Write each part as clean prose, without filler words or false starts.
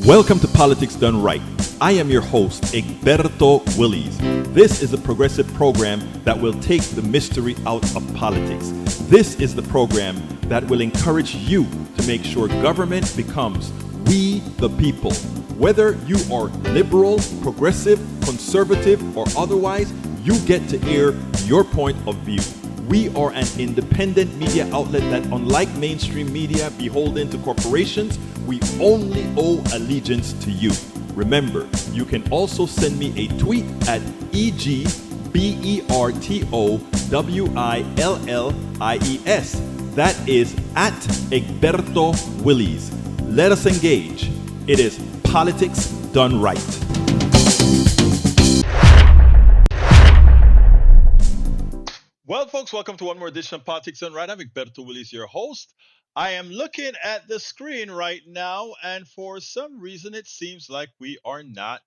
Welcome to Politics Done Right. I am your host, Egberto Willies. This is a progressive program that will take the mystery out of politics. This is the program that will encourage you to make sure government becomes we the people. Whether you are liberal, progressive, conservative, or otherwise, you get to air your point of view. We are an independent media outlet that, unlike mainstream media beholden to corporations, we only owe allegiance to you. Remember, you can also send me a tweet at EGBERTOWILLIES. That is at Egberto Willies. Let us engage. It is Politics Done Right. Well, folks, welcome to one more edition of Politics Done Right. I'm Egberto Willies, your host. I am looking at the screen right now, and for some reason, it seems like we are not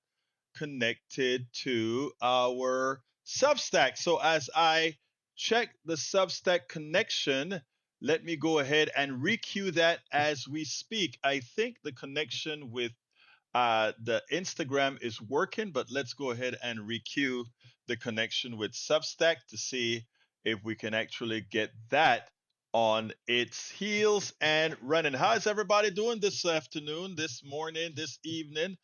connected to our Substack. So as I check the Substack connection, let me go ahead and requeue that as we speak. I think the connection with the Instagram is working, but let's go ahead and requeue the connection with Substack to see if we can actually get that on its heels and running. How is everybody doing this afternoon, this morning, this evening?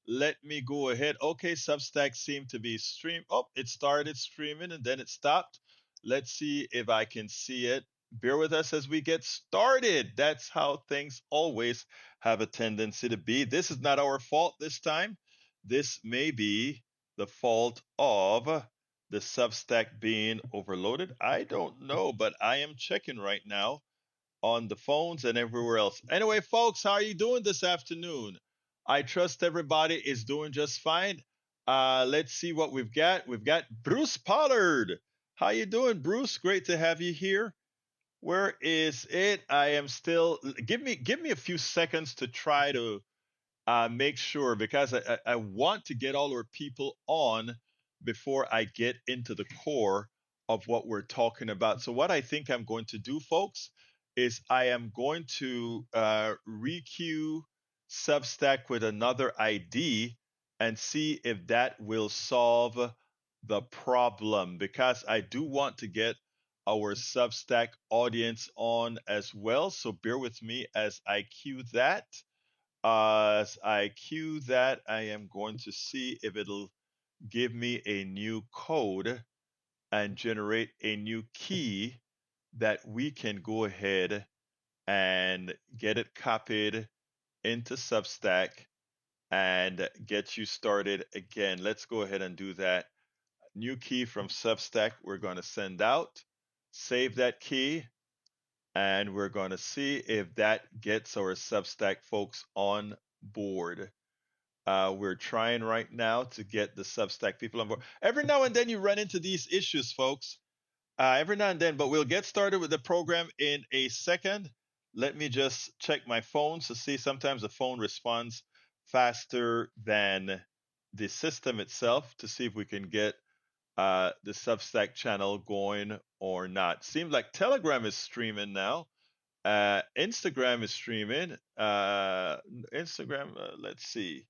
Let me go ahead. Okay, Substack seemed to be stream. Oh, it started streaming and then it stopped. Let's see if I can see it. Bear with us as we get started. That's how things always have a tendency to be. This is not our fault this time. This may be the fault of the Substack being overloaded. I don't know, but I am checking right now on the phones and everywhere else. Anyway, folks, how are you doing this afternoon? I trust everybody is doing just fine. Let's see what we've got. We've got Bruce Pollard. How you doing, Bruce? Great to have you here. Where is it? I am still. Give me a few seconds to try to make sure, because I want to get all our people on before I get into the core of what we're talking about. So what I think I'm going to do, folks, is I am going to requeue Substack with another ID and see if that will solve the problem, because I do want to get our Substack audience on as well. So bear with me as I queue that. As I queue that, I am going to see if it'll give me a new code and generate a new key that we can go ahead and get it copied into Substack and get you started again. Let's go ahead and do that. New key from Substack we're going to send out. Save that key. And we're going to see if that gets our Substack folks on board. We're trying right now to get the Substack people on board. Every now and then you run into these issues, folks. Every now and then, but we'll get started with the program in a second. Let me just check my phone to see. Sometimes the phone responds faster than the system itself, to see if we can get the Substack channel going or not. Seems like Telegram is streaming now. Instagram is streaming. Instagram, let's see.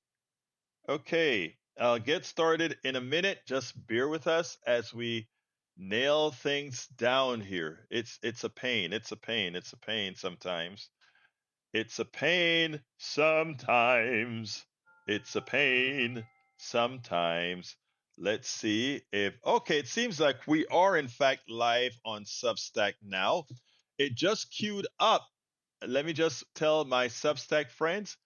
Okay, I'll get started in a minute. Just bear with us as we nail things down here. It's a pain. It's a pain. It's a pain sometimes. It's a pain sometimes. It's a pain sometimes. Let's see if, okay, it seems like we are in fact live on Substack now. It just queued up. Let me just tell my Substack friends,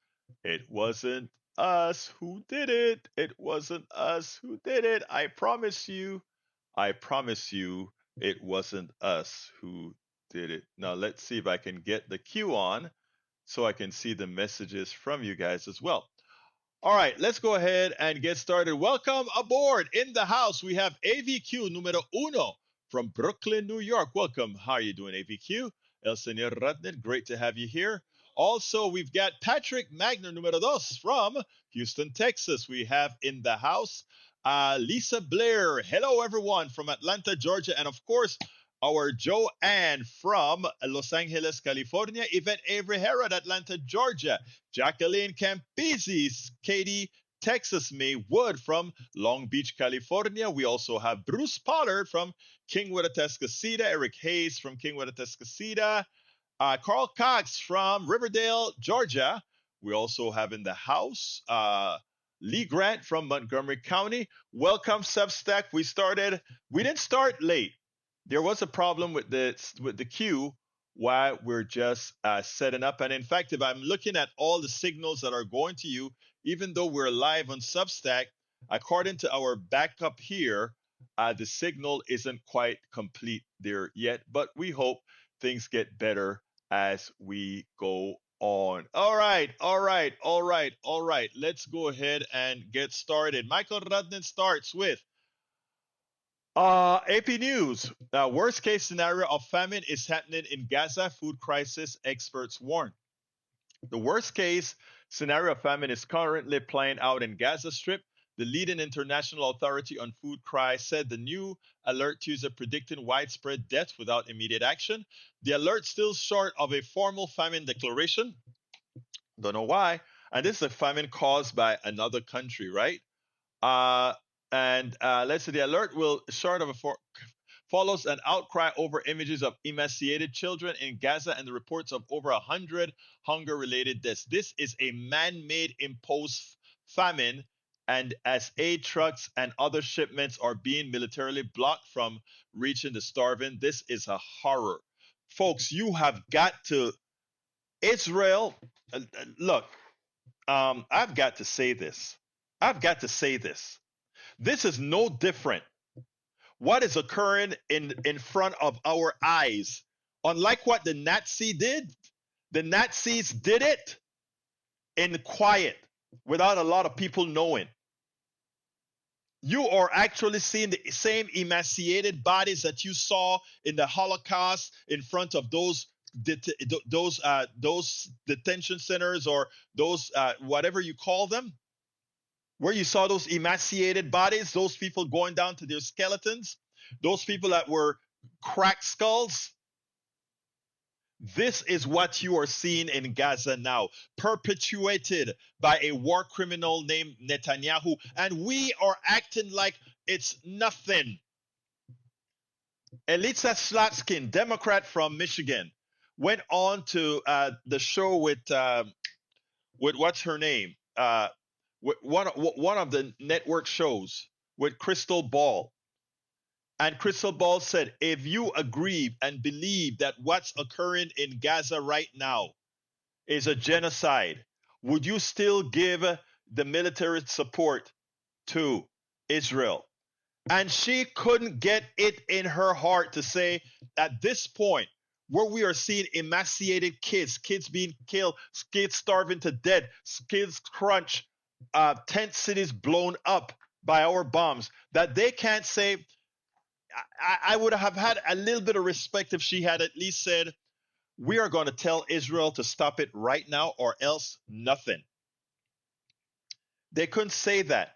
it wasn't us who did it. It wasn't us who did it. I promise you, it wasn't us who did it. Now let's see if I can get the queue on so I can see the messages from you guys as well. All right, let's go ahead and get started. Welcome aboard. In the house, we have AVQ numero uno from Brooklyn, New York. Welcome. How are you doing, AVQ? El Señor Ratner, great to have you here. Also, we've got Patrick Magner numero dos from Houston, Texas. We have in the house Lisa Blair. Hello, everyone from Atlanta, Georgia. And of course, our Joanne from Los Angeles, California, Yvette Avery Herod, Atlanta, Georgia, Jacqueline Campizzi, Katie, Texas, May Wood from Long Beach, California. We also have Bruce Pollard from Kingwood, Atascocita, Eric Hayes from Kingwood, Atascocita, Carl Cox from Riverdale, Georgia. We also have in the house Lee Grant from Montgomery County. Welcome, Substack. We didn't start late. There was a problem with the queue while we're just setting up. And in fact, if I'm looking at all the signals that are going to you, even though we're live on Substack, according to our backup here, the signal isn't quite complete there yet, but we hope things get better as we go on. All right. Let's go ahead and get started. Michael Rudnin starts with AP News. Worst case scenario of famine is happening in Gaza. Food crisis experts warn. The worst case scenario of famine is currently playing out in Gaza Strip. The leading international authority on food cry said the new alert Tuesday predicting widespread death without immediate action. The alert still short of a formal famine declaration. Don't know why. And this is a famine caused by another country, right? Let's say the alert will short of a follows an outcry over images of emaciated children in Gaza and the reports of over 100 hunger-related deaths. This is a man-made imposed famine, and as aid trucks and other shipments are being militarily blocked from reaching the starving, this is a horror. Folks, you have got to, Israel, look, I've got to say this. This is no different. What is occurring in front of our eyes, unlike what the Nazis did it in quiet without a lot of people knowing. You are actually seeing the same emaciated bodies that you saw in the Holocaust in front of those detention centers, or those whatever you call them, where you saw those emaciated bodies, those people going down to their skeletons, those people that were cracked skulls. This is what you are seeing in Gaza now, perpetuated by a war criminal named Netanyahu, and we are acting like it's nothing. Elitsa Slatskin, Democrat from Michigan, went on to the show with what's her name? One of the network shows with Crystal Ball. And Crystal Ball said, if you agree and believe that what's occurring in Gaza right now is a genocide, would you still give the military support to Israel? And she couldn't get it in her heart to say, at this point, where we are seeing emaciated kids being killed, kids starving to death, kids crushed, tent cities blown up by our bombs, that they can't say. I would have had a little bit of respect if she had at least said, we are going to tell Israel to stop it right now or else nothing. They couldn't say that.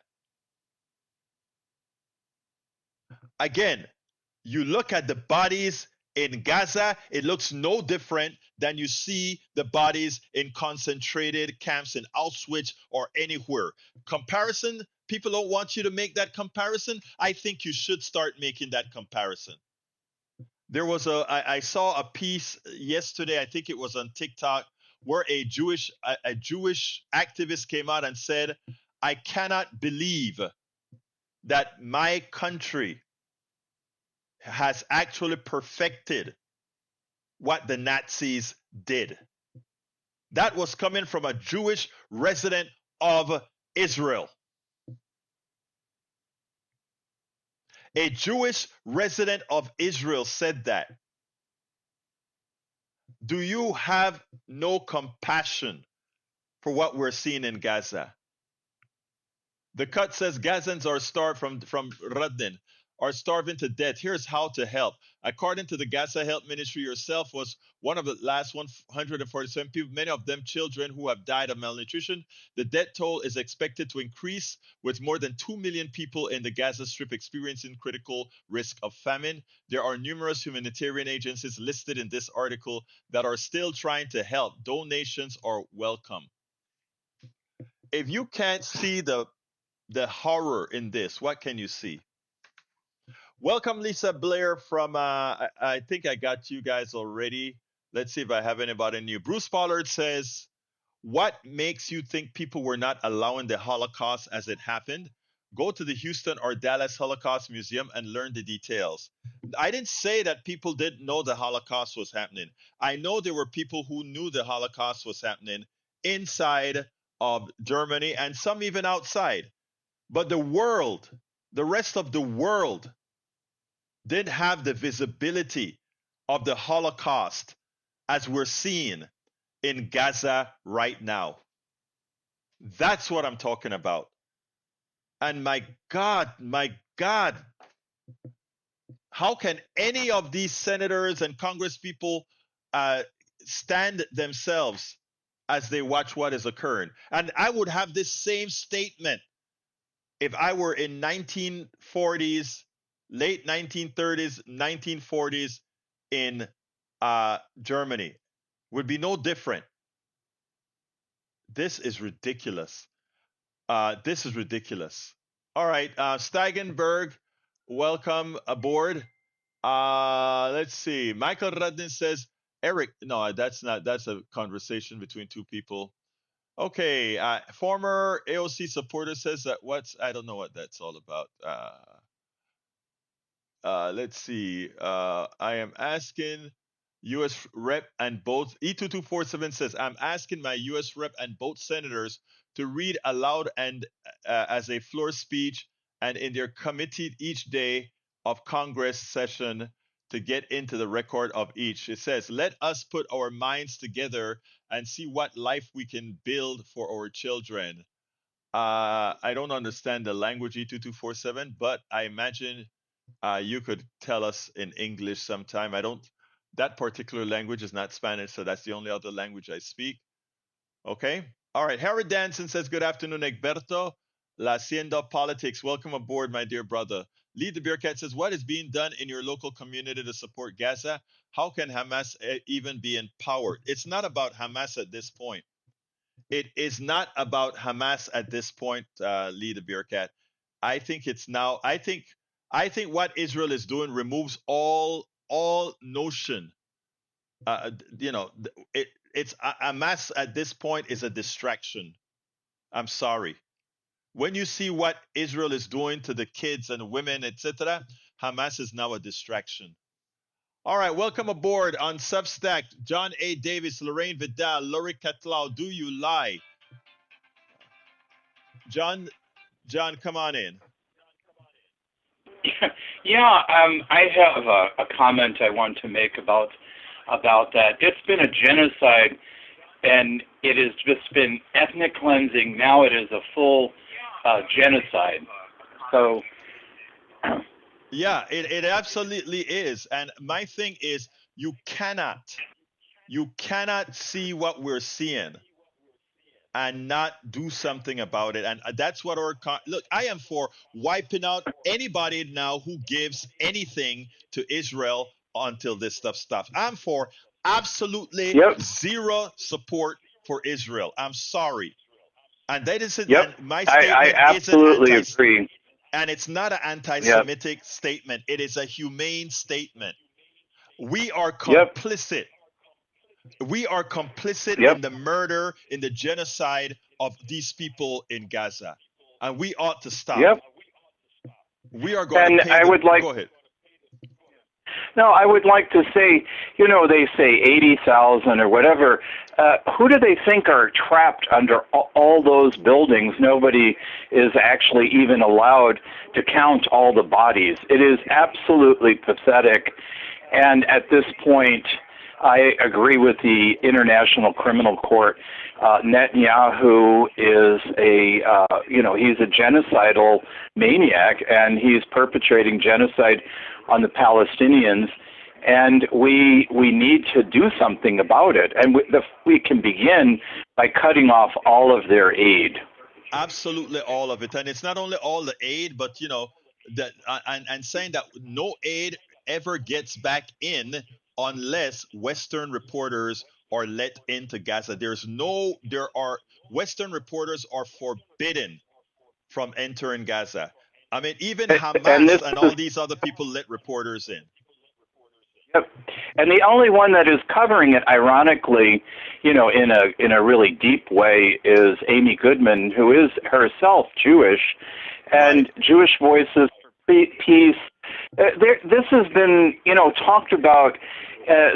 Again, you look at the bodies in Gaza, it looks no different than you see the bodies in concentrated camps in Auschwitz or anywhere. Comparison, people don't want you to make that comparison. I think you should start making that comparison. There was I saw a piece yesterday, I think it was on TikTok, where a Jewish activist came out and said, I cannot believe that my country has actually perfected what the Nazis did. That was coming from a Jewish resident of Israel. A Jewish resident of Israel said that. Do you have no compassion for what we're seeing in Gaza? The cut says Gazans are starved from Rudnin. are starving to death. Here's how to help. According to the Gaza Health Ministry, yourself was one of the last 147 people, many of them children, who have died of malnutrition. The death toll is expected to increase, with more than 2 million people in the Gaza Strip experiencing critical risk of famine. There are numerous humanitarian agencies listed in this article that are still trying to help. Donations are welcome. If you can't see the horror in this, what can you see? Welcome, Lisa Blair from, I think I got you guys already. Let's see if I have anybody new. Bruce Pollard says, what makes you think people were not allowing the Holocaust as it happened? Go to the Houston or Dallas Holocaust Museum and learn the details. I didn't say that people didn't know the Holocaust was happening. I know there were people who knew the Holocaust was happening inside of Germany and some even outside. But the world, the rest of the world, didn't have the visibility of the Holocaust as we're seeing in Gaza right now. That's what I'm talking about. And my God, how can any of these senators and congresspeople stand themselves as they watch what is occurring? And I would have this same statement if I were in 1940s, late 1930s, 1940s in Germany. Would be no different. This is ridiculous. This is ridiculous. All right, Steigenberg, welcome aboard. Let's see. Michael Rudnin says, Eric, no, that's not. That's a conversation between two people. Okay, former AOC supporter says that I don't know what that's all about. Let's see. I am asking U.S. Rep and both E2247 says, I'm asking my U.S. Rep and both senators to read aloud and as a floor speech and in their committee each day of Congress session to get into the record of each. It says, let us put our minds together and see what life we can build for our children. I don't understand the language E2247, but I imagine you could tell us in English sometime. That particular language is not Spanish, so that's the only other language I speak. Okay. All right. Harry Danson says, good afternoon, Egberto. La Hacienda Politics. Welcome aboard, my dear brother. Lee the Bearcat says, what is being done in your local community to support Gaza? How can Hamas even be empowered? It's not about Hamas at this point. It is not about Hamas at this point, Lee the Bearcat. I think it's now. I think what Israel is doing removes all notion. It's Hamas at this point is a distraction. I'm sorry. When you see what Israel is doing to the kids and women, etc., Hamas is now a distraction. All right, welcome aboard on Substack, John A. Davis, Lorraine Vidal, Lori Catlau, Do You Lie? John, come on in. Yeah, I have a comment I want to make about that. It's been a genocide, and it has just been ethnic cleansing. Now it is a full genocide. So, yeah, it absolutely is. And my thing is, you cannot see what we're seeing and not do something about it. And that's what look, I am for wiping out anybody now who gives anything to Israel until this stuff stops. I'm for absolutely zero support for Israel. I'm sorry. And that isn't my statement. I absolutely agree. And it's not an anti-Semitic statement. It is a humane statement. We are complicit. We are complicit in the murder, in the genocide of these people in Gaza. And we ought to stop. We are going to pay go ahead. No, I would like to say, they say 80,000 or whatever. Who do they think are trapped under all those buildings? Nobody is actually even allowed to count all the bodies. It is absolutely pathetic. And at this point, I agree with the International Criminal Court. Netanyahu is he's a genocidal maniac, and he's perpetrating genocide on the Palestinians. And we need to do something about it. And we can begin by cutting off all of their aid. Absolutely, all of it. And it's not only all the aid, but that and saying that no aid ever gets back in unless Western reporters are let into Gaza. Western reporters are forbidden from entering Gaza. I mean, even And Hamas this and is all these other people let reporters in. Yep. And the only one that is covering it, ironically, in a really deep way, is Amy Goodman, who is herself Jewish, and Right. Jewish Voices for Peace. This has been, talked about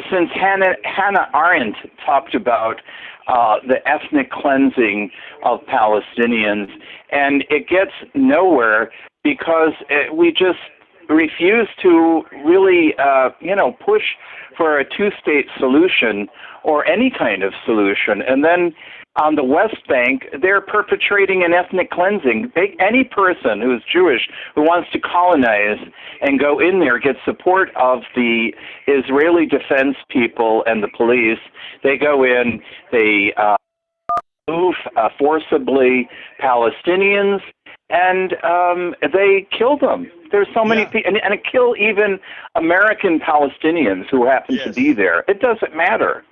since Hannah Arendt talked about the ethnic cleansing of Palestinians, and it gets nowhere because we just refuse to really, push for a two-state solution or any kind of solution. And then on the West Bank, they're perpetrating an ethnic cleansing. Any person who's Jewish who wants to colonize and go in there gets support of the Israeli defense people and the police. They go in, they move forcibly Palestinians, and they kill them. There's so many Yeah. people, and kill even American Palestinians who happen to Yes. be there. It doesn't matter.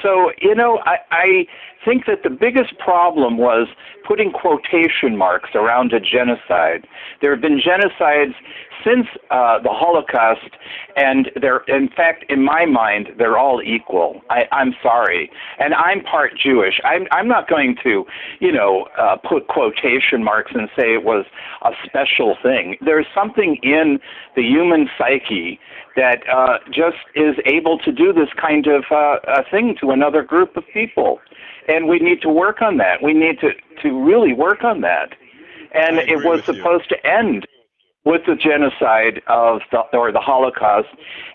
So, I think that the biggest problem was putting quotation marks around a genocide. There have been genocides since the Holocaust, and in fact, in my mind, they're all equal. I'm sorry. And I'm part Jewish. I'm not going to, put quotation marks and say it was a special thing. There's something in the human psyche that just is able to do this kind of thing to another group of people. And we need to work on that. We need to really work on that. And I it agree was with you. supposed to end with the genocide or the Holocaust,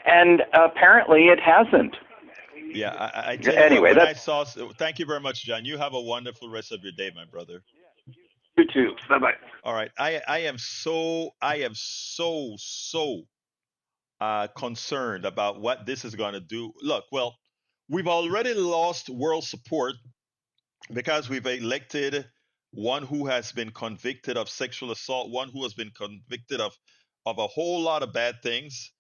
and apparently it hasn't. Yeah, I tell you what, Anyway, when I that's saw, thank you very much, John. You have a wonderful rest of your day, my brother. you too. Bye-bye. All right. I am so concerned about what this is going to do. Look, well, we've already lost world support because we've elected one who has been convicted of sexual assault, one who has been convicted of a whole lot of bad things.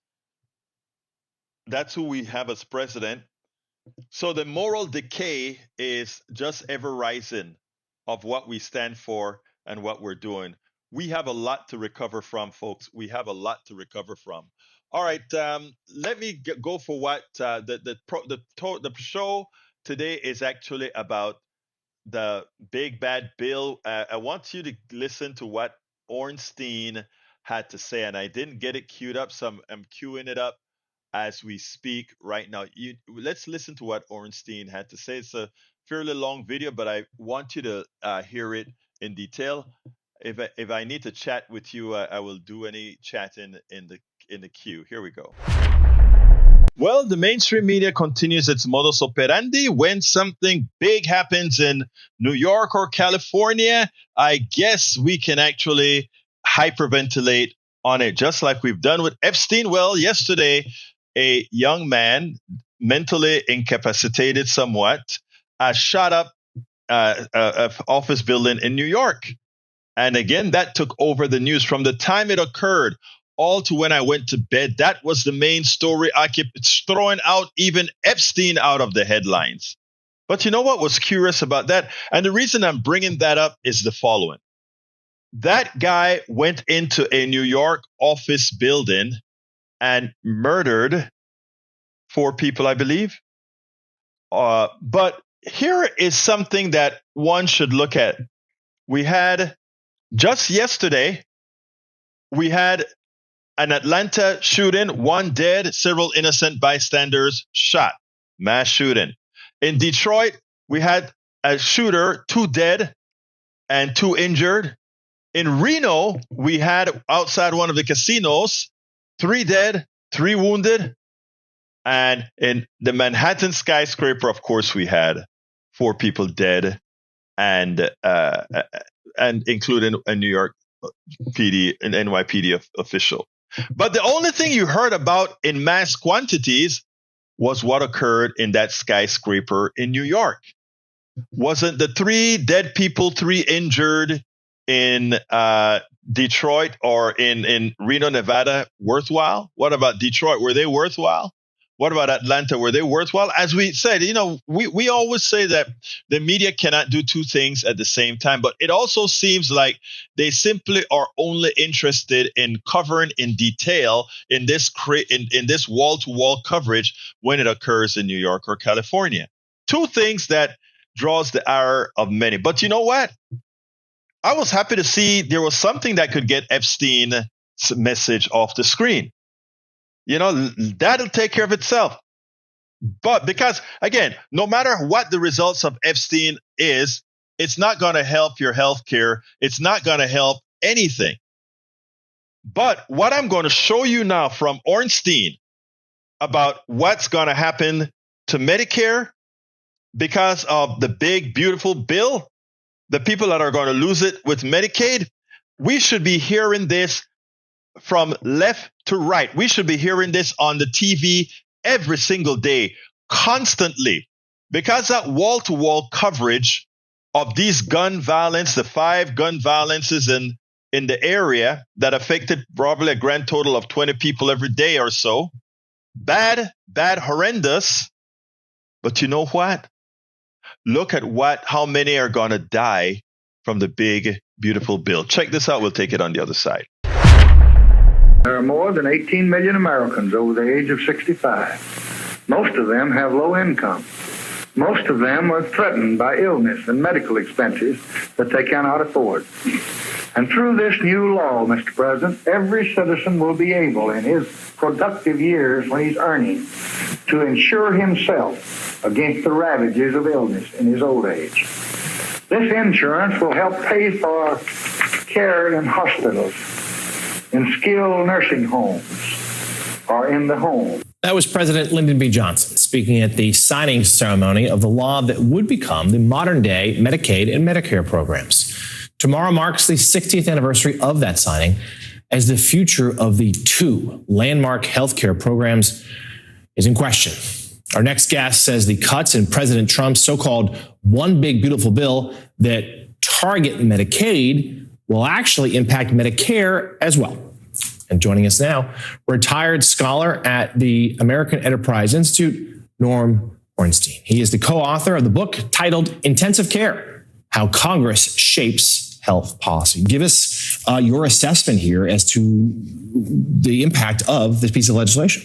That's who we have as president. So the moral decay is just ever rising of what we stand for and what we're doing. We have a lot to recover from, folks. We have a lot to recover from. All right, let me go for what the show today is actually about. The big bad bill. I want you to listen to what Ornstein had to say, and I didn't get it queued up, so I'm queuing it up as we speak right now. Let's listen to what Ornstein had to say. It's a fairly long video, but I want you to hear it in detail. If I need to chat with you, I will do any chatting in the queue. Here we go. Well, the mainstream media continues its modus operandi. When something big happens in New York or California, I guess we can actually hyperventilate on it, just like we've done with Epstein. Well, yesterday, a young man, mentally incapacitated somewhat, shot up an office building in New York. And again, that took over the news from the time it occurred all to when I went to bed. That was the main story. It's throwing out even Epstein out of the headlines. But you know what was curious about that? And the reason I'm bringing that up is the following. That guy went into a New York office building and murdered 4 people, I believe. But here is something that one should look at. We had just yesterday, we had an Atlanta shooting, 1 dead, several innocent bystanders shot. Mass shooting. In Detroit, we had a shooter, 2 dead and 2 injured. In Reno, we had outside one of the casinos, 3 dead, 3 wounded. And in the Manhattan skyscraper, of course, we had 4 people dead, and including a New York PD, an NYPD official. But the only thing you heard about in mass quantities was what occurred in that skyscraper in New York. Wasn't the 3 dead people, 3 injured in Detroit or in Reno, Nevada worthwhile? What about Detroit? Were they worthwhile? What about Atlanta? Were they worthwhile? As we said, we always say that the media cannot do 2 things at the same time, but it also seems like they simply are only interested in covering in detail in this wall-to-wall coverage when it occurs in New York or California. 2 things that draws the ire of many. But you know what? I was happy to see there was something that could get Epstein's message off the screen. That'll take care of itself. But because, again, no matter what the results of Epstein is, it's not going to help your health care. It's not going to help anything. But what I'm going to show you now from Ornstein about what's going to happen to Medicare because of the big, beautiful bill, the people that are going to lose it with Medicaid, we should be hearing this from left to right. We should be hearing this on the TV every single day, constantly, because that wall-to-wall coverage of these gun violence, the 5 gun violences in the area that affected probably a grand total of 20 people every day or so. Bad, horrendous. But you know what? Look at how many are going to die from the big, beautiful bill. Check this out. We'll take it on the other side. There are more than 18 million Americans over the age of 65. Most of them have low income. Most of them are threatened by illness and medical expenses that they cannot afford. And through this new law, Mr. President, every citizen will be able, in his productive years when he's earning, to insure himself against the ravages of illness in his old age. This insurance will help pay for care in hospitals, in skilled nursing homes, or in the home. That was President Lyndon B. Johnson speaking at the signing ceremony of the law that would become the modern-day Medicaid and Medicare programs. Tomorrow marks the 60th anniversary of that signing, as the future of the 2 landmark healthcare programs is in question. Our next guest says the cuts in President Trump's so-called One Big Beautiful Bill that target Medicaid will actually impact Medicare as well. And joining us now, retired scholar at the American Enterprise Institute, Norm Ornstein. He is the co-author of the book titled Intensive Care: How Congress Shapes Health Policy. Give us your assessment here as to the impact of this piece of legislation.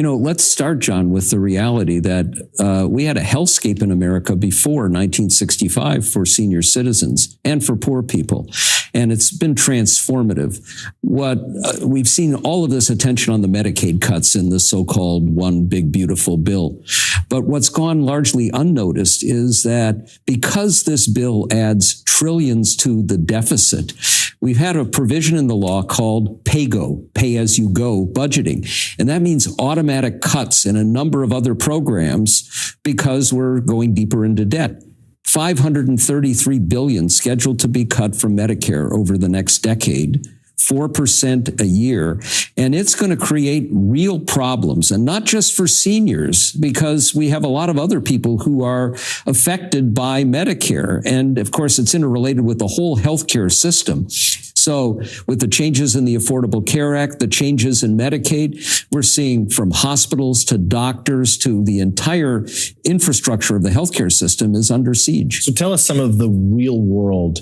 Let's start, John, with the reality that we had a hellscape in America before 1965 for senior citizens and for poor people. And it's been transformative. We've seen all of this attention on the Medicaid cuts in the so-called One Big Beautiful Bill. But what's gone largely unnoticed is that because this bill adds trillions to the deficit, we've had a provision in the law called PAYGO, pay-as-you-go budgeting. And that means automatic cuts in a number of other programs because we're going deeper into debt. $533 billion scheduled to be cut from Medicare over the next decade, 4% a year. And it's going to create real problems, and not just for seniors, because we have a lot of other people who are affected by Medicare. And of course, it's interrelated with the whole healthcare system. So with the changes in the Affordable Care Act, the changes in Medicaid, we're seeing from hospitals to doctors to the entire infrastructure of the healthcare system is under siege. So tell us some of the real world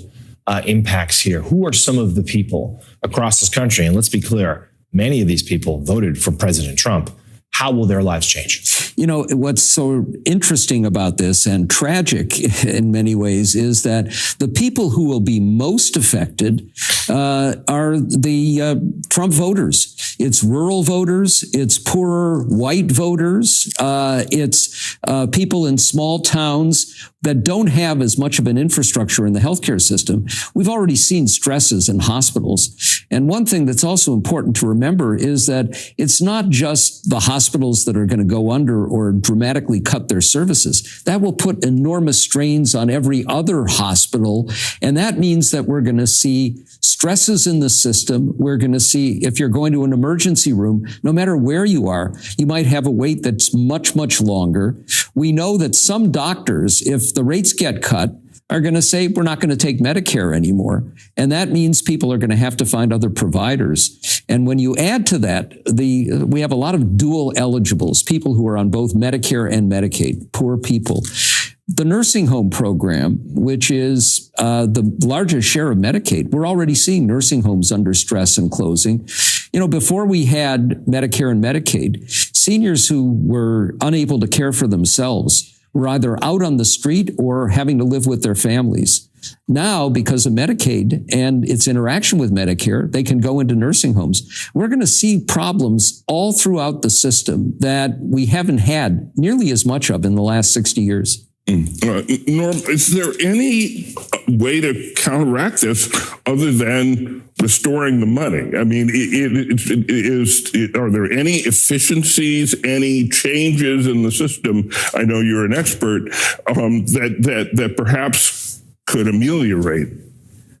impacts here. Who are some of the people across this country? And let's be clear, many of these people voted for President Trump. How will their lives change? What's so interesting about this, and tragic in many ways, is that the people who will be most affected are the Trump voters. It's rural voters, it's poorer white voters, it's people in small towns that don't have as much of an infrastructure in the healthcare system. We've already seen stresses in hospitals. And one thing that's also important to remember is that it's not just the hospital hospitals that are going to go under or dramatically cut their services. That will put enormous strains on every other hospital. And that means that we're going to see stresses in the system. We're going to see, if you're going to an emergency room, no matter where you are, you might have a wait that's much, much longer. We know that some doctors, if the rates get cut, are going to say, we're not going to take Medicare anymore. And that means people are going to have to find other providers. And when you add to that, we have a lot of dual eligibles, people who are on both Medicare and Medicaid, poor people. The nursing home program, which is the largest share of Medicaid, we're already seeing nursing homes under stress and closing. You know, before we had Medicare and Medicaid, seniors who were unable to care for themselves were either out on the street or having to live with their families. Now, because of Medicaid and its interaction with Medicare, they can go into nursing homes. We're going to see problems all throughout the system that we haven't had nearly as much of in the last 60 years. Norm, is there any way to counteract this other than restoring the money? I mean, are there any efficiencies, any changes in the system? I know you're an expert that perhaps could ameliorate.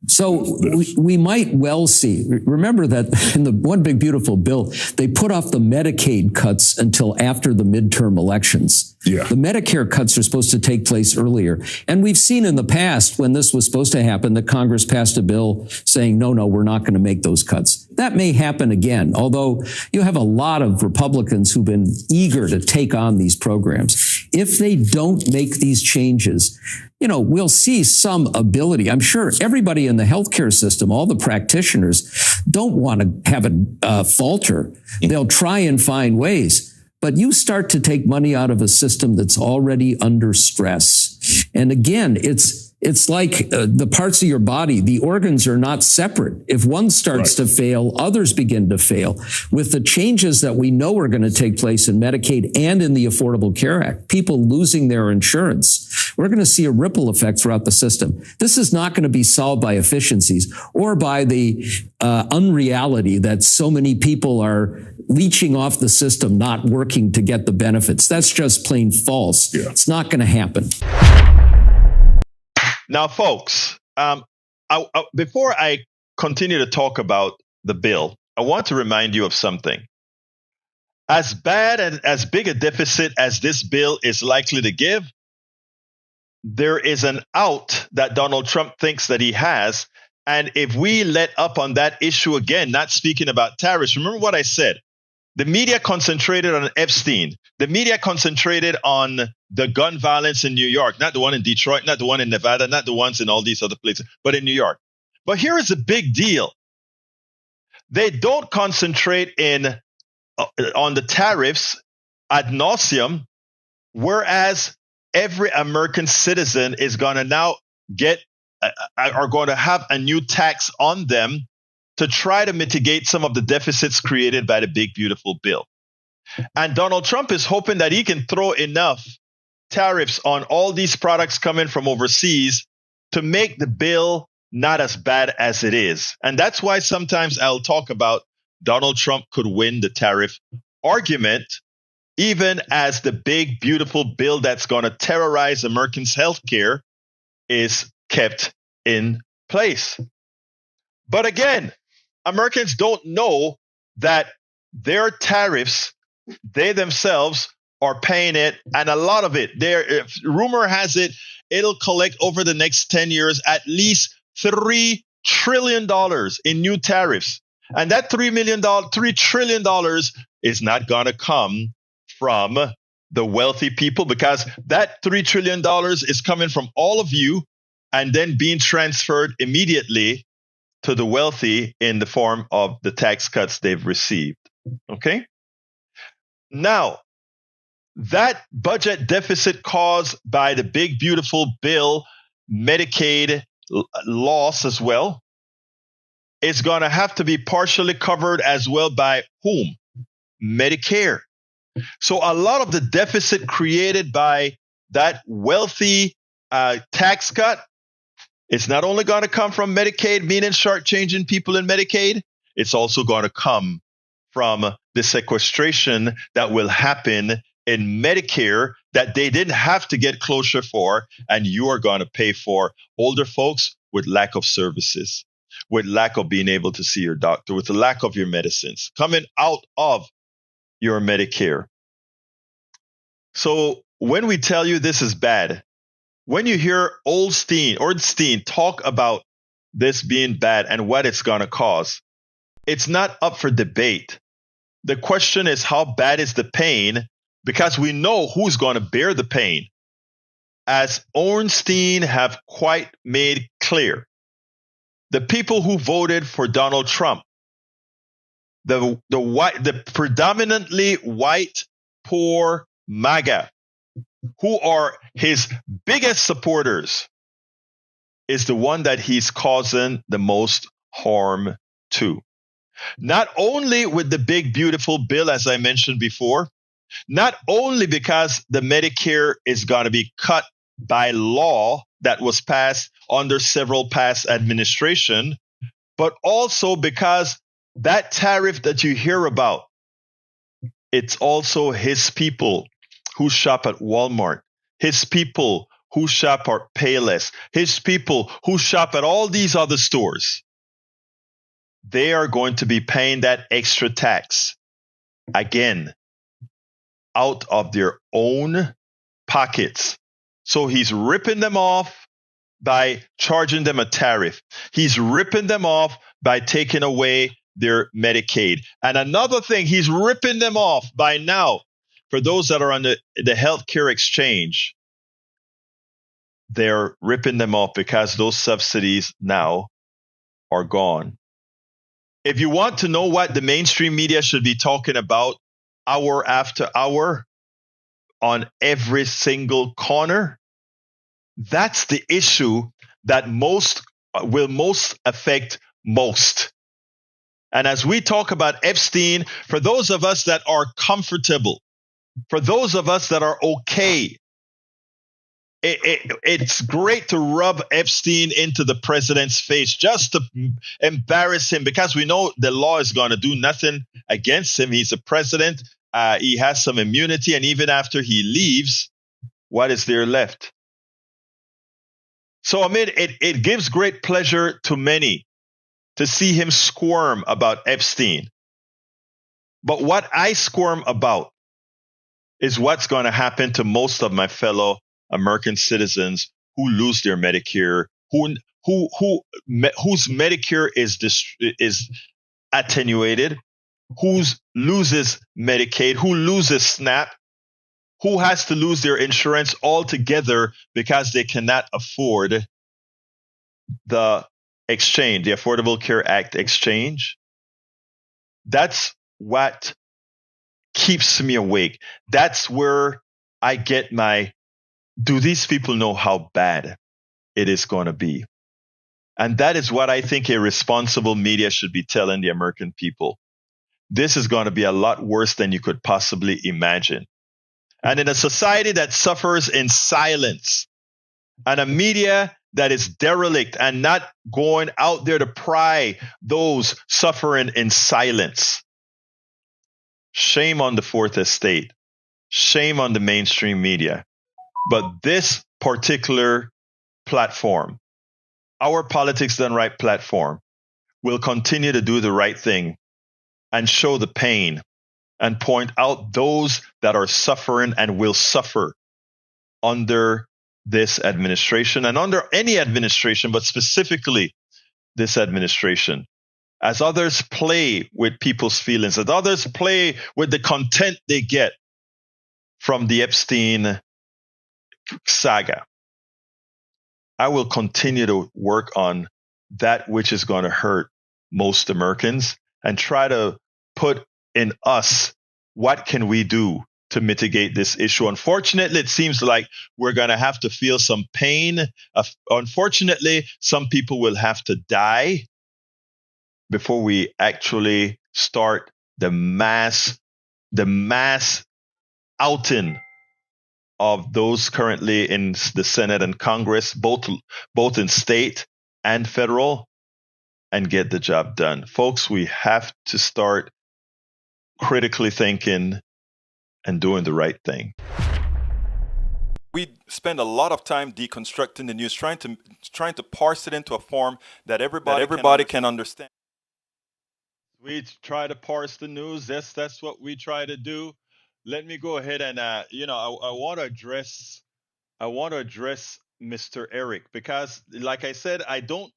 So we might well see. Remember that in the One Big Beautiful Bill, they put off the Medicaid cuts until after the midterm elections. Yeah. The Medicare cuts are supposed to take place earlier. And we've seen in the past when this was supposed to happen that Congress passed a bill saying, no, we're not going to make those cuts. That may happen again, although you have a lot of Republicans who've been eager to take on these programs. If they don't make these changes, you know, we'll see some ability. I'm sure everybody in the healthcare system, all the practitioners, don't want to have it falter. They'll try and find ways. But you start to take money out of a system that's already under stress. And again, it's like the parts of your body, the organs are not separate. If one starts to fail, others begin to fail. With the changes that we know are going to take place in Medicaid and in the Affordable Care Act, people losing their insurance, we're going to see a ripple effect throughout the system. This is not going to be solved by efficiencies or by the unreality that so many people are leeching off the system, not working to get the benefits. That's just plain false. Yeah. It's not going to happen. Now, folks, before I continue to talk about the bill, I want to remind you of something. As bad and as big a deficit as this bill is likely to give, there is an out that Donald Trump thinks that he has. And if we let up on that issue again, not speaking about tariffs, remember what I said. The media concentrated on Epstein. The media concentrated on the gun violence in New York, not the one in Detroit, not the one in Nevada, not the ones in all these other places, but in New York. But here is a big deal. They don't concentrate on the tariffs ad nauseum, whereas every American citizen is going to now are going to have a new tax on them to try to mitigate some of the deficits created by the big, beautiful bill. And Donald Trump is hoping that he can throw enough tariffs on all these products coming from overseas to make the bill not as bad as it is. And that's why sometimes I'll talk about Donald Trump could win the tariff argument, even as the big, beautiful bill that's going to terrorize Americans' healthcare is kept in place. But again, Americans don't know that their tariffs, they themselves are paying it, and a lot of it, rumor has it, it'll collect over the next 10 years at least $3 trillion in new tariffs. And that $3 trillion is not going to come from the wealthy people, because that $3 trillion is coming from all of you and then being transferred immediately to the wealthy in the form of the tax cuts they've received. Okay? Now, that budget deficit caused by the big, beautiful bill, Medicaid loss as well, is going to have to be partially covered as well by whom? Medicare. So a lot of the deficit created by that wealthy tax cut, it's not only going to come from Medicaid, meaning shortchanging people in Medicaid, it's also going to come from the sequestration that will happen in Medicare that they didn't have to get closure for, and you are going to pay for older folks with lack of services, with lack of being able to see your doctor, with the lack of your medicines coming out of your Medicare. So when we tell you this is bad, when you hear Ornstein talk about this being bad and what it's going to cause, it's not up for debate. The question is, how bad is the pain? Because we know who's going to bear the pain. As Ornstein have quite made clear, the people who voted for Donald Trump, the predominantly white, poor MAGA, who are his biggest supporters, is the one that he's causing the most harm to. Not only with the big, beautiful bill, as I mentioned before, not only because the Medicare is going to be cut by law that was passed under several past administration, but also because that tariff that you hear about, it's also his people who shop at Walmart, his people who shop at Payless, his people who shop at all these other stores. They are going to be paying that extra tax, again, out of their own pockets. So he's ripping them off by charging them a tariff. He's ripping them off by taking away their Medicaid. And another thing, he's ripping them off by now, for those that are on the healthcare exchange, they're ripping them off because those subsidies now are gone. If you want to know what the mainstream media should be talking about hour after hour on every single corner, that's the issue that will most affect most. And as we talk about Epstein, for those of us that are comfortable, for those of us that are okay, it's great to rub Epstein into the president's face just to embarrass him, because we know the law is going to do nothing against him. He's a president. He has some immunity. And even after he leaves, what is there left? So, I mean, it gives great pleasure to many to see him squirm about Epstein. But what I squirm about is what's going to happen to most of my fellow American citizens who lose their Medicare, whose Medicare is attenuated, who loses Medicaid, who loses SNAP, who has to lose their insurance altogether because they cannot afford the exchange, the Affordable Care Act exchange. That's what keeps me awake. That's where I get my, do these people know how bad it is going to be? And that is what I think a responsible media should be telling the American people. This is going to be a lot worse than you could possibly imagine. And in a society that suffers in silence, and a media that is derelict and not going out there to pry those suffering in silence, shame on the Fourth Estate. Shame on the mainstream media. But this particular platform, our Politics Done Right platform, will continue to do the right thing and show the pain and point out those that are suffering and will suffer under this administration and under any administration, but specifically this administration. As others play with people's feelings, as others play with the content they get from the Epstein saga, I will continue to work on that which is going to hurt most Americans and try to put in us, what can we do to mitigate this issue? Unfortunately, it seems like we're going to have to feel some pain. Unfortunately, some people will have to die before we actually start the mass outing of those currently in the Senate and Congress, both in state and federal, and get the job done. Folks, we have to start critically thinking and doing the right thing. We spend a lot of time deconstructing the news, trying to parse it into a form that everybody can understand. We try to parse the news. That's what we try to do. Let me go ahead and I want to address Mr. Eric, because like I said, I don't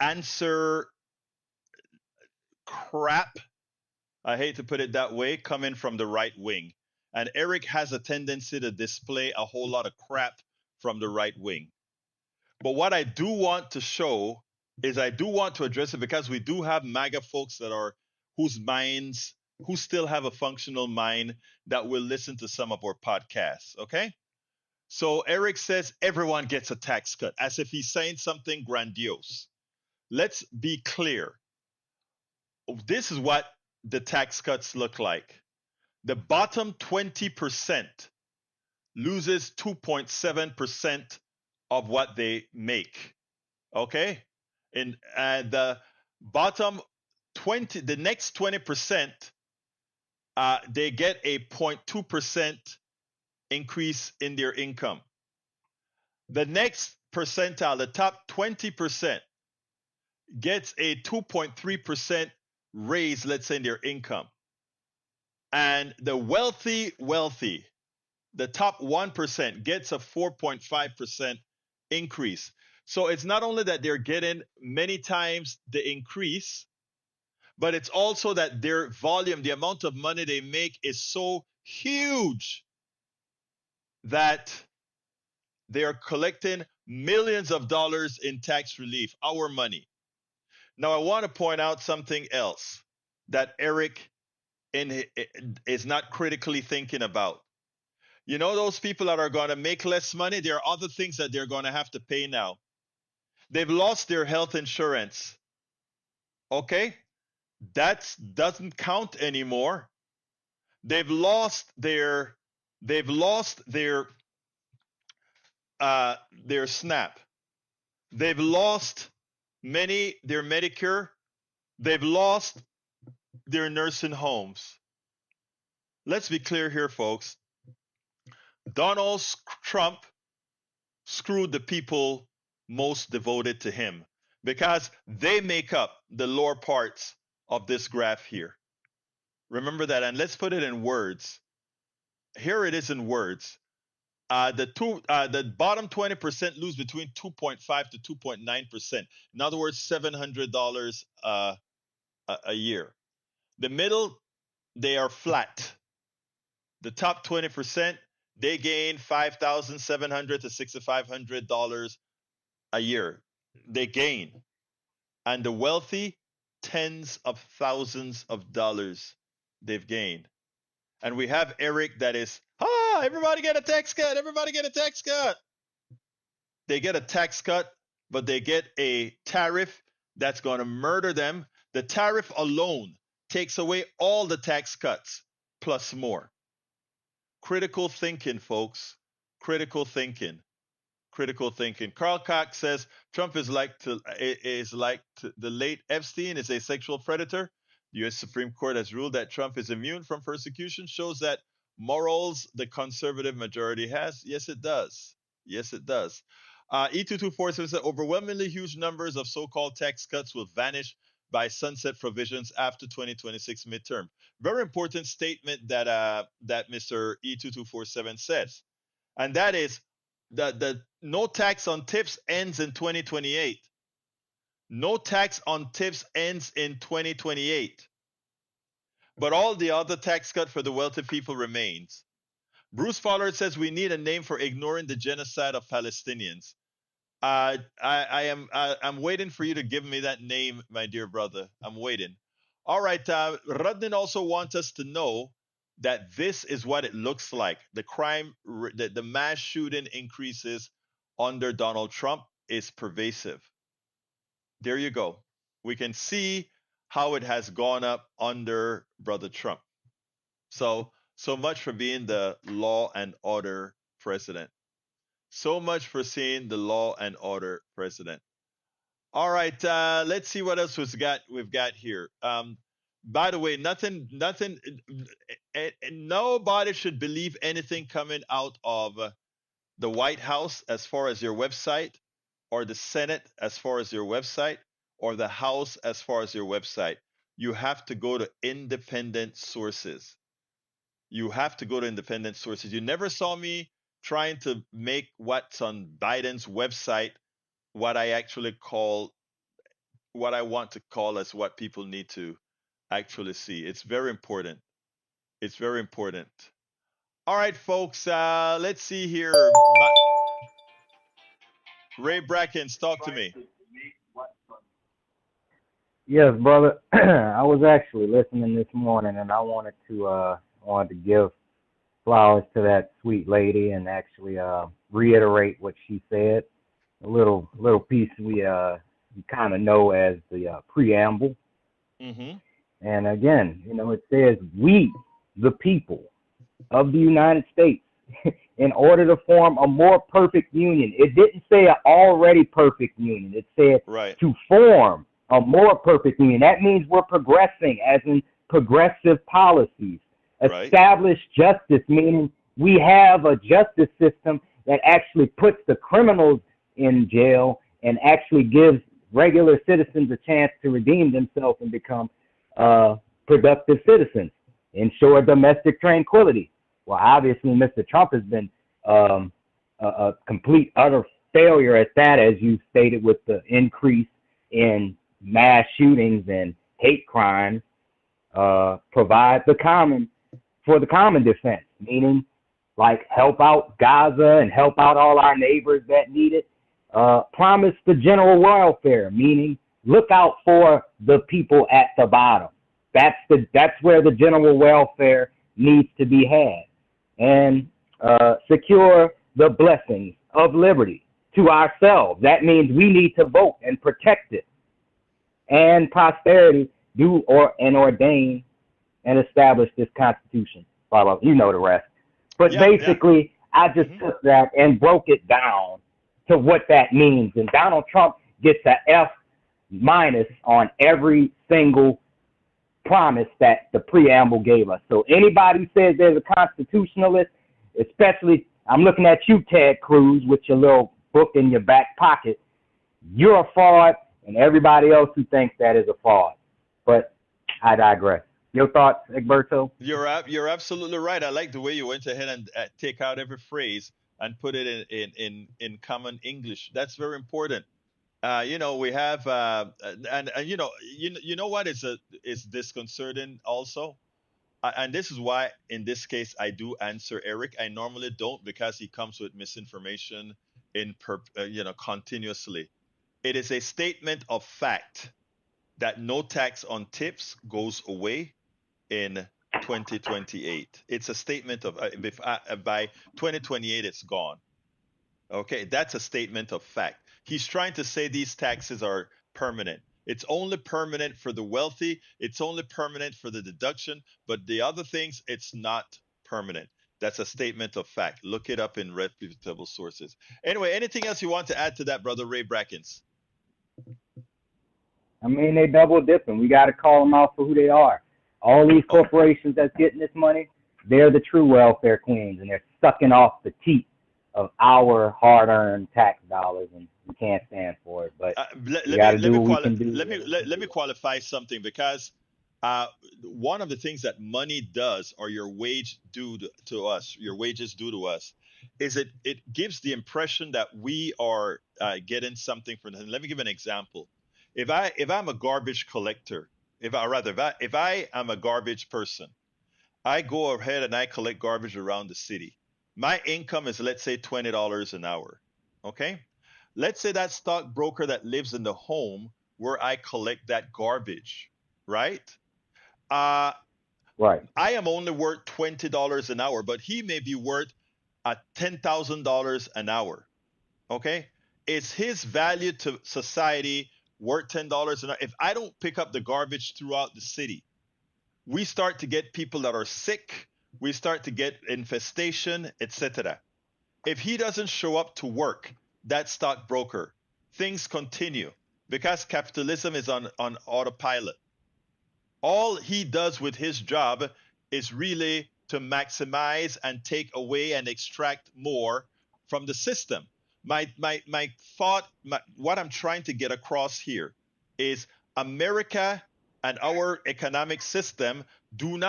answer crap. I hate to put it that way, coming from the right wing. And Eric has a tendency to display a whole lot of crap from the right wing. But what I do want to show is I do want to address it, because we do have MAGA folks who still have a functional mind, that will listen to some of our podcasts. Okay. So Eric says everyone gets a tax cut, as if he's saying something grandiose. Let's be clear. This is what the tax cuts look like. The bottom 20% loses 2.7% of what they make. Okay? And the bottom 20, the next 20%, they get a 0.2% increase in their income. The next percentile, the top 20%, gets a 2.3% raise, let's say, in their income. And the wealthy, the top 1%, gets a 4.5% increase. So it's not only that they're getting many times the increase, but it's also that their volume, the amount of money they make, is so huge that they are collecting millions of dollars in tax relief, our money. Now, I want to point out something else that Eric is not critically thinking about. You know, those people that are going to make less money, there are other things that they're going to have to pay now. They've lost their health insurance. Okay? That doesn't count anymore. They've lost their SNAP. They've lost their Medicare. They've lost their nursing homes. Let's be clear here, folks. Donald Trump screwed the people most devoted to him, because they make up the lower parts of this graph here. Remember that, and let's put it in words. Here it is in words. The bottom 20% lose between 2.5 to 2.9%. In other words, $700 a year. The middle, they are flat. The top 20%, they gain $5,700 to $6,500 a year. They gain. And the wealthy, tens of thousands of dollars they've gained. And we have Eric that is, everybody get a tax cut. Everybody get a tax cut. They get a tax cut, but they get a tariff that's going to murder them. The tariff alone takes away all the tax cuts plus more. Critical thinking, folks. Critical thinking. Critical thinking. Carl Cox says Trump is like the late Epstein, is a sexual predator. The U.S. Supreme Court has ruled that Trump is immune from persecution. Shows that morals the conservative majority has. Yes, it does. Yes, it does. E2247 says overwhelmingly huge numbers of so-called tax cuts will vanish by sunset provisions after 2026 midterm. Very important statement that Mr. E2247 says, and that is that the no tax on tips ends in 2028. No tax on tips ends in 2028. But all the other tax cut for the wealthy people remains. Bruce Fowler says we need a name for ignoring the genocide of Palestinians. I'm waiting for you to give me that name, my dear brother. I'm waiting. All right. Rudnin also wants us to know that this is what it looks like. The crime, the mass shooting increases under Donald Trump is pervasive. There you go. We can see how it has gone up under Brother Trump. So much for being the law and order president. So much for seeing the law and order president. All right, let's see what else we've got here. By the way, nobody should believe anything coming out of the White House as far as your website, or the Senate as far as your website, or the House as far as your website. You have to go to independent sources. You have to go to independent sources. You never saw me trying to make what's on Biden's website what I actually call, what I want to call as what people need to actually see. It's very important. It's very important. All right, folks. Let's see here. Ray Brackens, talk to me. Yes, brother. I was actually listening this morning, and I wanted to give flowers to that sweet lady and actually reiterate what she said. A little piece we kind of know as the preamble. Mm-hmm. And again, it says, "We, the people of the United States, in order to form a more perfect union." It didn't say an already perfect union. It said Right. to form a more perfect union. That means we're progressing, as in progressive policies. Right. Establish justice, meaning we have a justice system that actually puts the criminals in jail and actually gives regular citizens a chance to redeem themselves and become productive citizens. Ensure domestic tranquility. Well, obviously, Mr. Trump has been a complete, utter failure at that, as you stated, with the increase in mass shootings and hate crimes. Provide the common defense, meaning like help out Gaza and help out all our neighbors that need it. Promise the general welfare, meaning look out for the people at the bottom. That's where the general welfare needs to be had. And secure the blessings of liberty to ourselves. That means we need to vote and protect it. And prosperity, and ordain and establish this Constitution. You know the rest. But basically, I just took that and broke it down to what that means. And Donald Trump gets a F- on every single promise that the preamble gave us. So anybody who says there's a constitutionalist, especially, I'm looking at you, Ted Cruz, with your little book in your back pocket, you're a fraud, and everybody else who thinks that is a fraud. But I digress. Your thoughts, Egberto? You're absolutely right. I like the way you went ahead and take out every phrase and put it in common English. That's very important. We have and you know what is disconcerting also, and this is why in this case I do answer Eric. I normally don't, because he comes with misinformation continuously. It is a statement of fact that no tax on tips goes away in 2028. It's a statement of by 2028 it's gone. Okay, that's a statement of fact. He's trying to say these taxes are permanent. It's only permanent for the wealthy. It's only permanent for the deduction, but the other things, it's not permanent. That's a statement of fact. Look it up in reputable sources. Anyway, anything else you want to add to that, Brother Ray Brackens? I mean, they double dipping. We got to call them out for who they are. All these corporations that's getting this money, they're the true welfare queens, and they're sucking off the teat of our hard-earned tax dollars, and we can't stand for it. But we got to do what we can do. Let me qualify something, because one of the things that money does, or your wage due to us, your wages due to us, is it gives the impression that we are getting something from them. Let me give an example. If I'm a garbage collector, if I am a garbage person, I go ahead and I collect garbage around the city. My income is, let's say, $20 an hour. Okay? Let's say that stockbroker that lives in the home where I collect that garbage, right? Right. I am only worth $20 an hour, but he may be worth $10,000 an hour. Okay? Is his value to society worth $10 an hour? If I don't pick up the garbage throughout the city, we start to get people that are sick, we start to get infestation, etc. If he doesn't show up to work, that stockbroker, things continue, because capitalism is on autopilot. All he does with his job is really to maximize and take away and extract more from the system. My thought, what I'm trying to get across here is America and our economic system does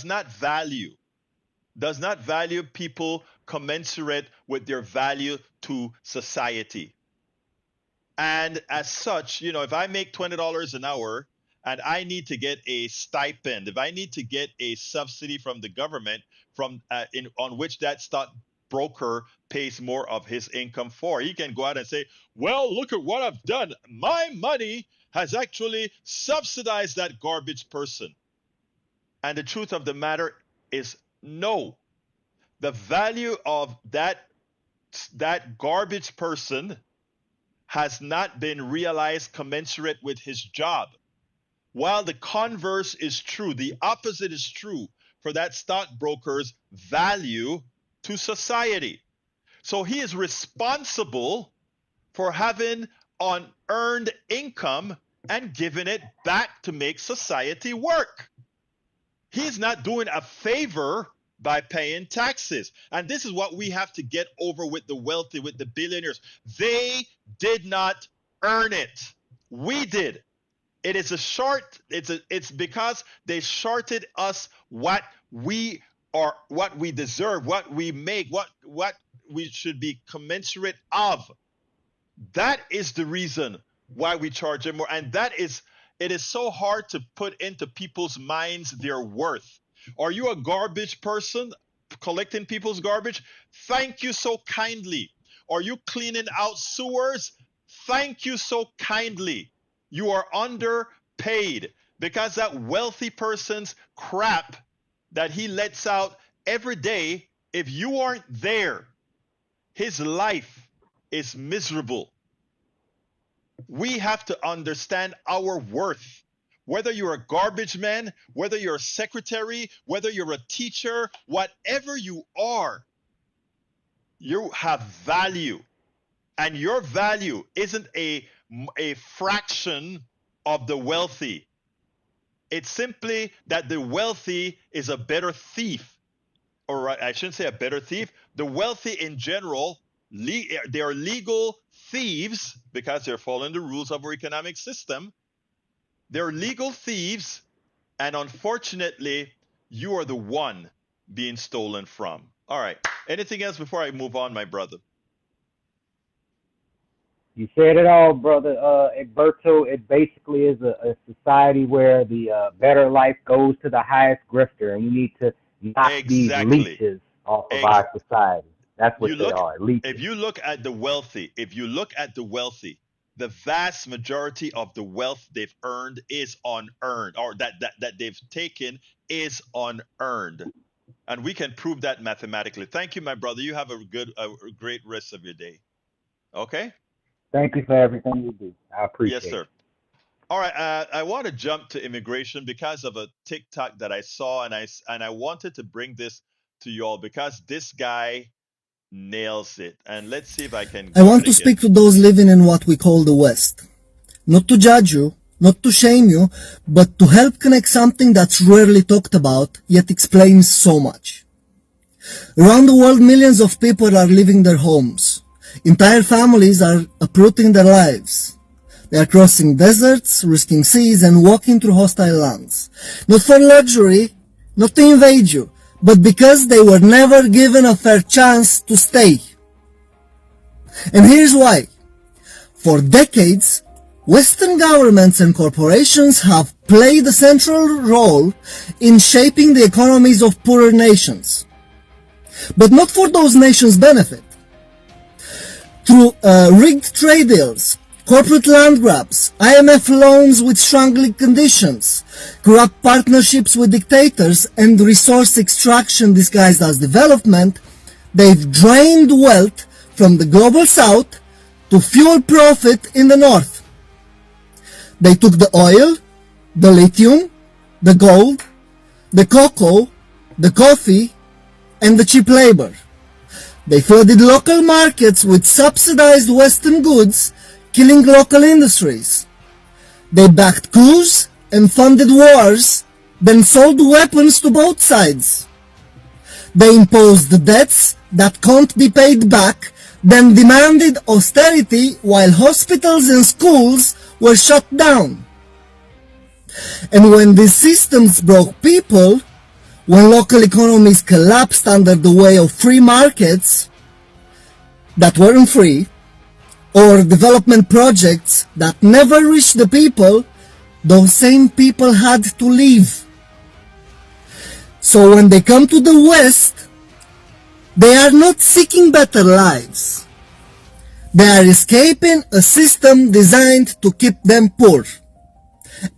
not value people commensurate with their value to society. And as such, if I make $20 an hour and I need to get a stipend, if I need to get a subsidy from the government on which that stockbroker pays more of his income for, he can go out and say, well, look at what I've done. My money has actually subsidized that garbage person. And the truth of the matter is no. The value of that garbage person has not been realized commensurate with his job. While the converse is true, the opposite is true for that stockbroker's value to society. So he is responsible for having unearned income and giving it back to make society work. He's not doing a favor by paying taxes. And this is what we have to get over with the wealthy, with the billionaires. They did not earn it. We did. It is it's because they shorted us what we are, what we deserve, what we make, what we should be commensurate of. That is the reason why we charge them more. And it is so hard to put into people's minds their worth. Are you a garbage person collecting people's garbage? Thank you so kindly. Are you cleaning out sewers? Thank you so kindly. You are underpaid because that wealthy person's crap that he lets out every day, if you aren't there, his life is miserable. We have to understand our worth. Whether you're a garbage man, whether you're a secretary, whether you're a teacher, whatever you are, you have value. And your value isn't a fraction of the wealthy. It's simply that the wealthy is a better thief. Or I shouldn't say a better thief. The wealthy in general, they are legal thieves because they're following the rules of our economic system. They're legal thieves, and unfortunately, you are the one being stolen from. All right. Anything else before I move on, my brother? You said it all, brother. Egberto, it basically is a society where the better life goes to the highest grifter, and we need to knock these leeches off of our society. That's what they are, leeches. If you look at the wealthy, the vast majority of the wealth they've earned is unearned, or that they've taken is unearned. And we can prove that mathematically. Thank you, my brother. You have a great rest of your day. Okay? Thank you for everything you do. I appreciate it. Yes, sir. All right. I want to jump to immigration because of a TikTok that I saw, and I wanted to bring this to you all because this guy nails it. And let's see if I can. I want to speak to those living in what we call the West. Not to judge you, not to shame you, but to help connect something that's rarely talked about, yet explains so much. Around the world, millions of people are leaving their homes. Entire families are uprooting their lives. They are crossing deserts, risking seas, and walking through hostile lands. Not for luxury, not to invade you, but because they were never given a fair chance to stay. And here's why. For decades, Western governments and corporations have played a central role in shaping the economies of poorer nations. But not for those nations' benefit. Through rigged trade deals, corporate land grabs, IMF loans with strangling conditions, corrupt partnerships with dictators, and resource extraction disguised as development, they've drained wealth from the global south to fuel profit in the north. They took the oil, the lithium, the gold, the cocoa, the coffee, and the cheap labor. They flooded local markets with subsidized Western goods, killing local industries. They backed coups, and funded wars, then sold weapons to both sides. They imposed debts that can't be paid back, then demanded austerity while hospitals and schools were shut down. And when these systems broke people, when local economies collapsed under the weight of free markets that weren't free, or development projects that never reached the people, those same people had to leave. So when they come to the West, they are not seeking better lives. They are escaping a system designed to keep them poor.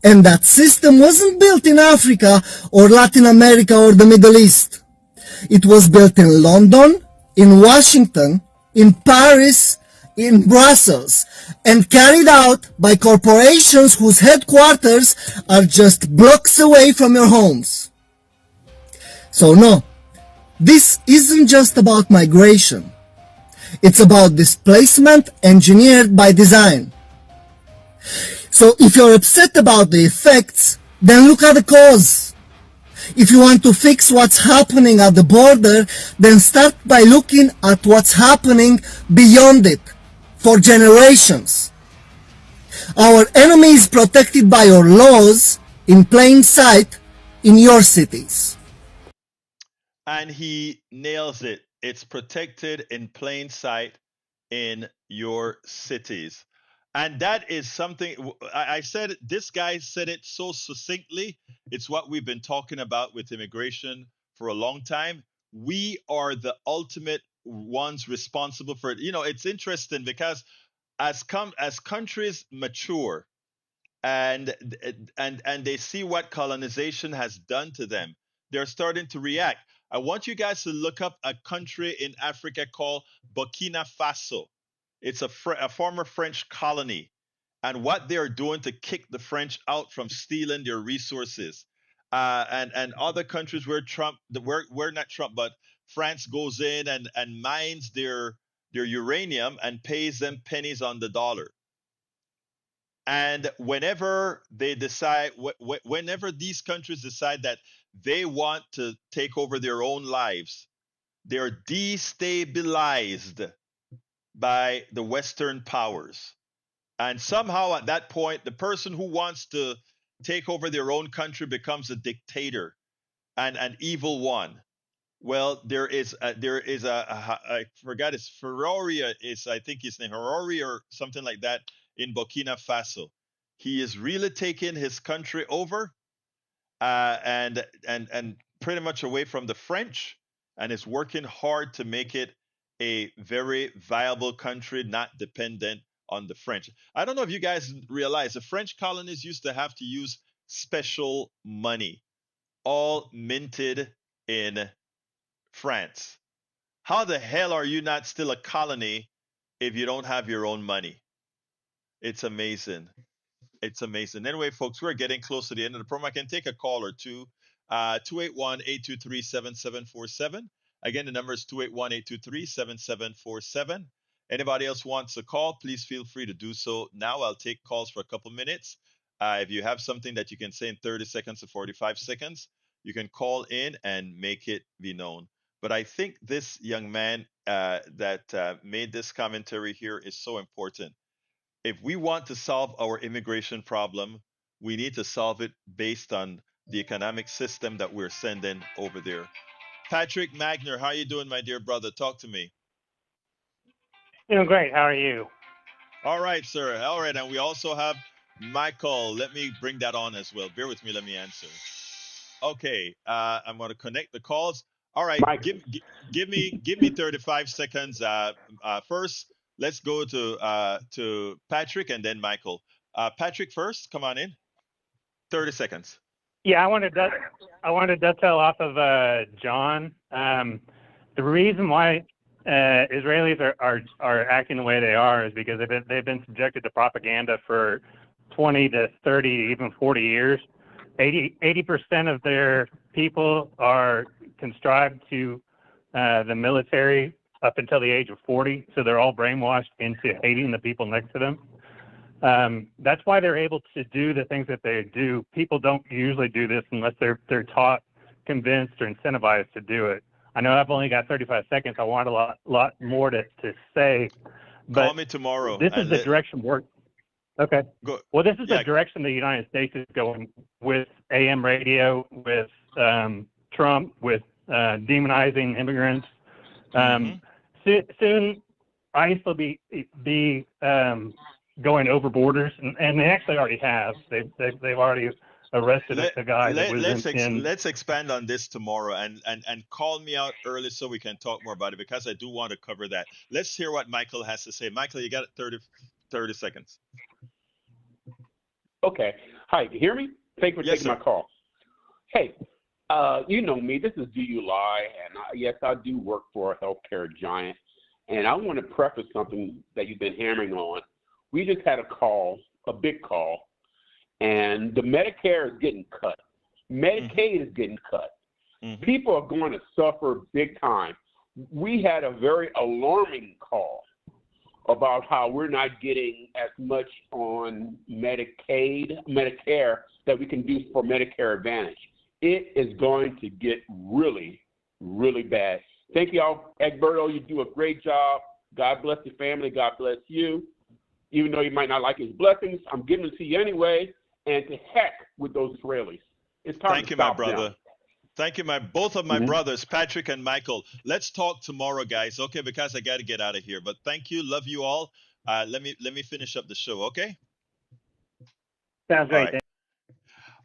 And that system wasn't built in Africa or Latin America or the Middle East. It was built in London, in Washington, in Paris, in Brussels, and carried out by corporations whose headquarters are just blocks away from your homes. So no, this isn't just about migration. It's about displacement engineered by design. So if you're upset about the effects, then look at the cause. If you want to fix what's happening at the border, then start by looking at what's happening beyond it, for generations. Our enemy is protected by your laws in plain sight in your cities. And he nails it. It's protected in plain sight in your cities. And that is something I said, this guy said it so succinctly. It's what we've been talking about with immigration for a long time. We are the ultimate ones responsible for it. You know, it's interesting because as countries mature and they see what colonization has done to them, they're starting to react. I want you guys to look up a country in Africa called Burkina Faso. It's a former French colony, and what they are doing to kick the French out from stealing their resources, and other countries where not Trump, but France goes in and mines their uranium and pays them pennies on the dollar. And whenever they decide, whenever these countries decide that they want to take over their own lives, they're destabilized by the Western powers. And somehow at that point, the person who wants to take over their own country becomes a dictator and an evil one. Well, there is I forgot his Ferrari is, I think his name Ferrari or something like that, in Burkina Faso. He is really taking his country over, and pretty much away from the French, and is working hard to make it a very viable country, not dependent on the French. I don't know if you guys realize the French colonies used to have to use special money, all minted in France. How the hell are you not still a colony if you don't have your own money? It's amazing. It's amazing. Anyway, folks, we're getting close to the end of the program. I can take a call or two. 281-823-7747. Again, the number is 281-823-7747. Anybody else wants a call, please feel free to do so now. I'll take calls for a couple minutes. If you have something that you can say in 30 seconds to 45 seconds, you can call in and make it be known. But I think this young man that made this commentary here is so important. If we want to solve our immigration problem, we need to solve it based on the economic system that we're sending over there. Patrick Magner, how are you doing, my dear brother? Talk to me. Doing great. How are you? All right, sir. All right, and we also have Michael. Let me bring that on as well. Bear with me. Let me answer. Okay, I'm going to connect the calls. All right, give me 35 seconds. First, let's go to Patrick and then Michael. Patrick first. Come on in. 30 seconds. Yeah, I wanted to dovetail off of John. The reason why Israelis are acting the way they are is because they've been subjected to propaganda for 20 to 30, even 40 years. 80% of their people are conscribed to the military up until the age of 40, so they're all brainwashed into hating the people next to them. That's why they're able to do the things that they do. People don't usually do this unless they're taught, convinced, or incentivized to do it. I know I've only got 35 seconds. I want a lot more to say. But Call me tomorrow. This is the direction work. Okay. Go. Well, this is the direction the United States is going with AM radio, with Trump, with demonizing immigrants. Soon, ICE will be going over borders, and they actually already have. They've already arrested a guy that was let's expand on this tomorrow and call me out early so we can talk more about it, because I do want to cover that. Let's hear what Michael has to say. Michael, you got 30 seconds. Okay. Hi, you hear me? Thank you for taking my call. Hey, you know me. This is Do You Lie? And yes, I do work for a healthcare giant. And I want to preface something that you've been hammering on. We just had a big call, and the Medicare is getting cut. Medicaid is getting cut. People are going to suffer big time. We had a very alarming call about how we're not getting as much on Medicaid, Medicare that we can do for Medicare Advantage. It is going to get really, really bad. Thank you all. Egberto, you do a great job. God bless your family. God bless you. Even though you might not like his blessings, I'm giving it to you anyway. And to heck with those Israelis. It's time Thank to you, my stop brother. them. Thank you, both of my brothers, Patrick and Michael. Let's talk tomorrow, guys. Okay, because I got to get out of here. But thank you, love you all. Let me finish up the show. Okay. Sounds great.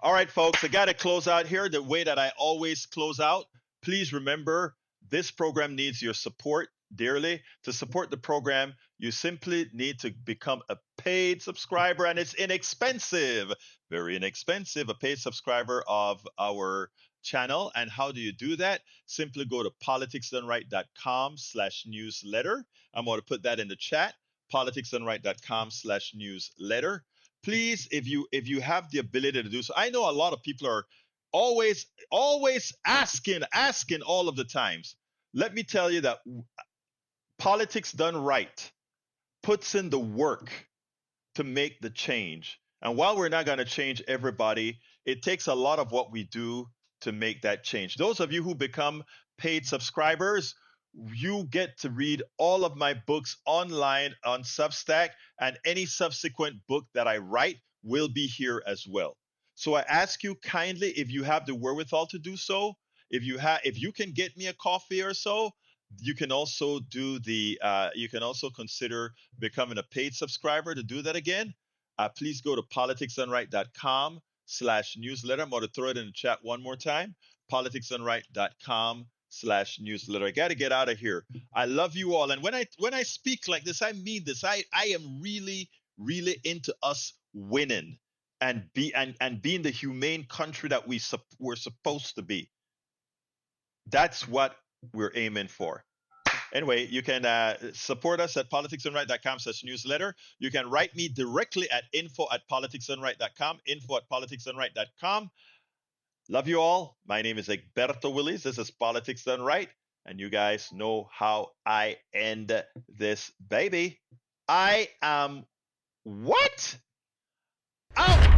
All right, folks. I got to close out here the way that I always close out. Please remember, this program needs your support dearly. To support the program, you simply need to become a paid subscriber, and it's inexpensive, very inexpensive, a paid subscriber of our channel. And how do you do that? Simply go to politicsdoneright.com/newsletter. I'm going to put that in the chat, politicsdoneright.com/newsletter. Please, if you have the ability to do so. I know a lot of people are always asking all of the times. Let me tell you that Politics Done Right puts in the work to make the change. And while we're not going to change everybody, it takes a lot of what we do to make that change. Those of you who become paid subscribers, you get to read all of my books online on Substack, and any subsequent book that I write will be here as well. So I ask you kindly, if you have the wherewithal to do so, if you can get me a coffee or so, you can also do you can also consider becoming a paid subscriber. To do that again, please go to politicsdoneright.com/newsletter. I'm going to throw it in the chat one more time, politicsdoneright.com/newsletter. I got to get out of here. I love you all. And when I speak like this, I mean this. I am really, really into us winning and being the humane country that we're supposed to be. That's what we're aiming for. Anyway, you can support us at politicsdoneright.com/newsletter. You can write me directly at info@politicsdoneright.com, info@politicsdoneright.com. Love you all. My name is Egberto Willies. This is Politics Done Right. And you guys know how I end this baby. I am what? Out!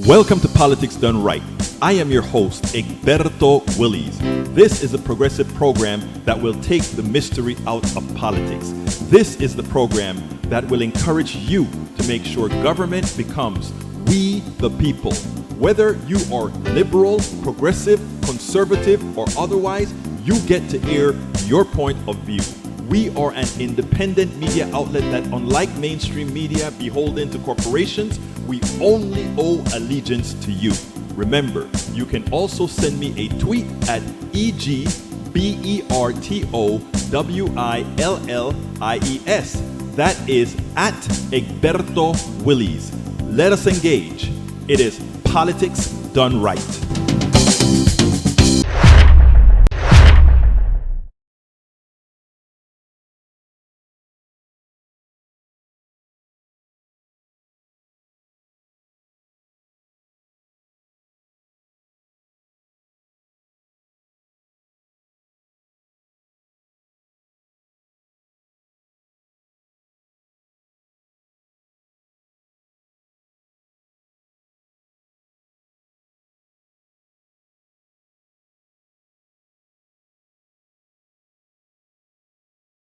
Welcome to Politics Done Right. I am your host, Egberto Willies. This is a progressive program that will take the mystery out of politics. This is the program that will encourage you to make sure government becomes we the people. Whether you are liberal, progressive, conservative, or otherwise, you get to air your point of view. We are an independent media outlet that, unlike mainstream media beholden to corporations, we only owe allegiance to you. Remember, you can also send me a tweet at EGBERTOWILLIES. That is at Egberto Willies. Let us engage. It is Politics Done Right.